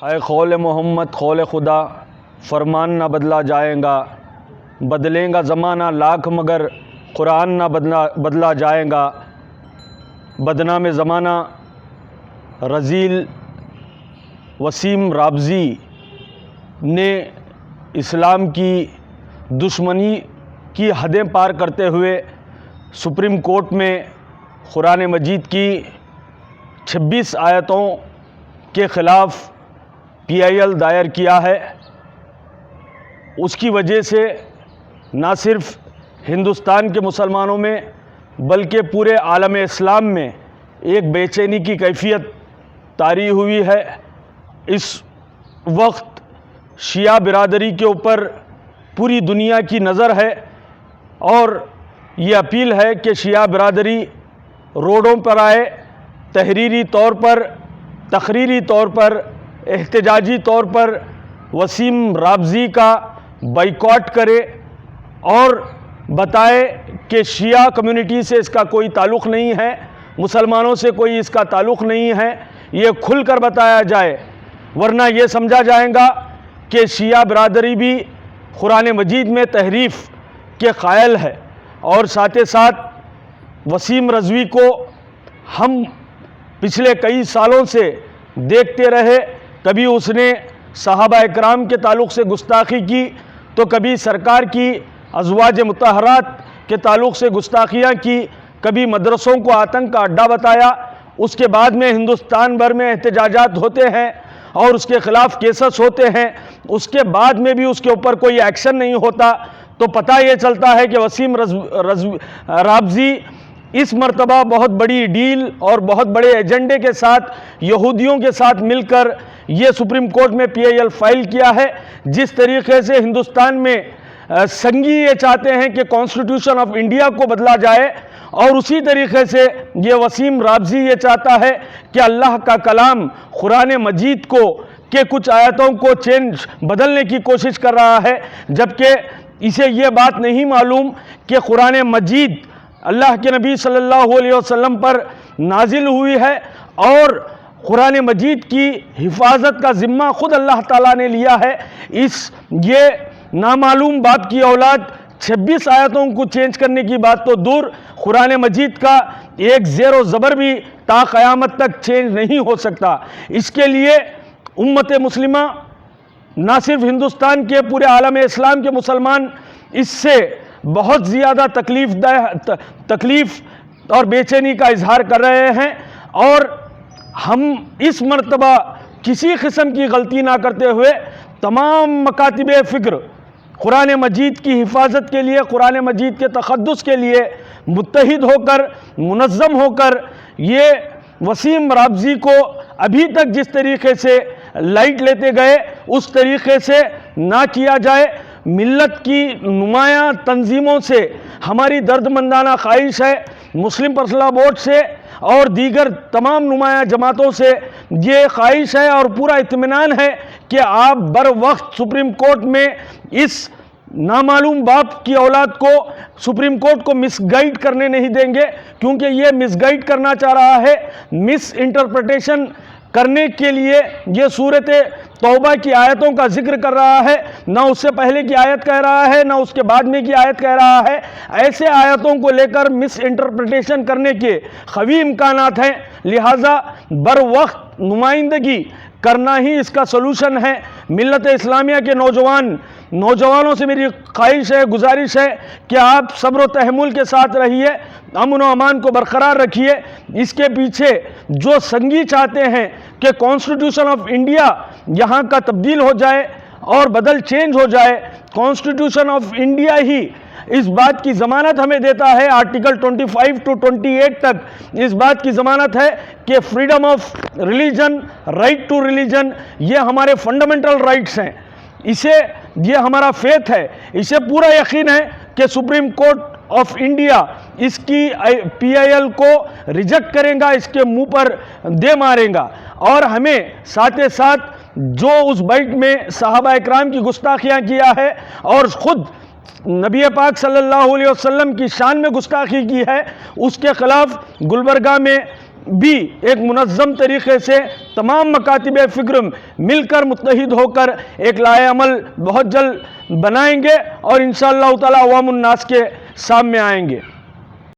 ہے قول محمد قول خدا، فرمان نہ بدلا جائے گا، بدلیں گا زمانہ لاکھ مگر قرآن نہ بدلا جائے گا۔ بدنام زمانہ رذیل وسیم رابضی نے اسلام کی دشمنی کی حدیں پار کرتے ہوئے سپریم کورٹ میں قرآن مجید کی 26 آیتوں کے خلاف PIL دائر کیا ہے۔ اس کی وجہ سے نہ صرف ہندوستان کے مسلمانوں میں بلکہ پورے عالم اسلام میں ایک بے چینی کی کیفیت طاری ہوئی ہے۔ اس وقت شیعہ برادری کے اوپر پوری دنیا کی نظر ہے اور یہ اپیل ہے کہ شیعہ برادری روڈوں پر آئے، تحریری طور پر، تقریری طور پر، احتجاجی طور پر وسیم رابضی کا بائیکاٹ کرے اور بتائے کہ شیعہ کمیونٹی سے اس کا کوئی تعلق نہیں ہے، مسلمانوں سے کوئی اس کا تعلق نہیں ہے، یہ کھل کر بتایا جائے، ورنہ یہ سمجھا جائے گا کہ شیعہ برادری بھی قرآن مجید میں تحریف کے قائل ہے۔ اور ساتھ ساتھ وسیم رضوی کو ہم پچھلے کئی سالوں سے دیکھتے رہے، کبھی اس نے صحابہ اکرام کے تعلق سے گستاخی کی تو کبھی سرکار کی ازواج مطہرات کے تعلق سے گستاخیاں کی، کبھی مدرسوں کو آتنک کا اڈا بتایا۔ اس کے بعد میں ہندوستان بھر میں احتجاجات ہوتے ہیں اور اس کے خلاف کیسز ہوتے ہیں، اس کے بعد میں بھی اس کے اوپر کوئی ایکشن نہیں ہوتا، تو پتہ یہ چلتا ہے کہ وسیم رابضی اس مرتبہ بہت بڑی ڈیل اور بہت بڑے ایجنڈے کے ساتھ یہودیوں کے ساتھ مل کر یہ سپریم کورٹ میں PIL فائل کیا ہے۔ جس طریقے سے ہندوستان میں سنگھی یہ چاہتے ہیں کہ کانسٹیٹیوشن آف انڈیا کو بدلا جائے، اور اسی طریقے سے یہ وسیم رابضی یہ چاہتا ہے کہ اللہ کا کلام قرآن مجید کو کہ کچھ آیتوں کو بدلنے کی کوشش کر رہا ہے، جبکہ اسے یہ بات نہیں معلوم کہ قرآن مجید اللہ کے نبی صلی اللہ علیہ وسلم پر نازل ہوئی ہے اور قرآن مجید کی حفاظت کا ذمہ خود اللہ تعالیٰ نے لیا ہے۔ یہ نامعلوم باپ کی اولاد 26 آیتوں کو چینج کرنے کی بات تو دور، قرآن مجید کا ایک زیر و زبر بھی تا قیامت تک چینج نہیں ہو سکتا۔ اس کے لیے امت مسلمہ نہ صرف ہندوستان کے پورے عالم اسلام کے مسلمان اس سے بہت زیادہ تکلیف اور بے چینی کا اظہار کر رہے ہیں، اور ہم اس مرتبہ کسی قسم کی غلطی نہ کرتے ہوئے تمام مکاتب فکر قرآن مجید کی حفاظت کے لیے، قرآن مجید کے تقدس کے لیے متحد ہو کر، منظم ہو کر یہ وسیم رابضی کو ابھی تک جس طریقے سے لائٹ لیتے گئے اس طریقے سے نہ کیا جائے۔ ملت کی نمایاں تنظیموں سے ہماری درد مندانہ خواہش ہے، مسلم پرسنل بورڈ سے اور دیگر تمام نمایاں جماعتوں سے یہ خواہش ہے اور پورا اطمینان ہے کہ آپ بر وقت سپریم کورٹ میں اس نامعلوم باپ کی اولاد کو سپریم کورٹ کو مس گائیڈ کرنے نہیں دیں گے، کیونکہ یہ مس گائیڈ کرنا چاہ رہا ہے، مس انٹرپریٹیشن کرنے کے لیے یہ سورۃ توبہ کی آیتوں کا ذکر کر رہا ہے، نہ اس سے پہلے کی آیت کہہ رہا ہے نہ اس کے بعد میں کی آیت کہہ رہا ہے۔ ایسے آیتوں کو لے کر مس انٹرپریٹیشن کرنے کے قوی امکانات ہیں، لہٰذا بر وقت نمائندگی کرنا ہی اس کا سلوشن ہے۔ ملت اسلامیہ کے نوجوانوں سے میری خواہش ہے، گزارش ہے کہ آپ صبر و تحمل کے ساتھ رہیے، امن و امان کو برقرار رکھیے۔ اس کے پیچھے جو سنگھی چاہتے ہیں کہ کانسٹیٹیوشن آف انڈیا یہاں کا تبدیل ہو جائے اور چینج ہو جائے، کانسٹیٹیوشن آف انڈیا ہی اس بات کی ضمانت ہمیں دیتا ہے، آرٹیکل 25 to 28 تک اس بات کی ضمانت ہے کہ freedom of religion, right to religion, یہ ہمارے فنڈامنٹل رائٹس ہیں، یہ ہمارا فیتھ ہے۔ اسے پورا یقین ہے کہ سپریم کورٹ آف انڈیا اس کی PIL کو ریجیکٹ کرے گا، اس کے منہ پر دے مارے گا، اور ہمیں ساتھ جو اس بائٹ میں صحابہ اکرام کی گستاخیاں کیا ہے اور خود نبی پاک صلی اللہ علیہ وسلم کی شان میں گستاخی کی ہے، اس کے خلاف گلبرگہ میں بھی ایک منظم طریقے سے تمام مکاتب فکر مل کر متحد ہو کر ایک لائحہ عمل بہت جلد بنائیں گے اور انشاءاللہ تعالی عوام الناس کے سامنے آئیں گے۔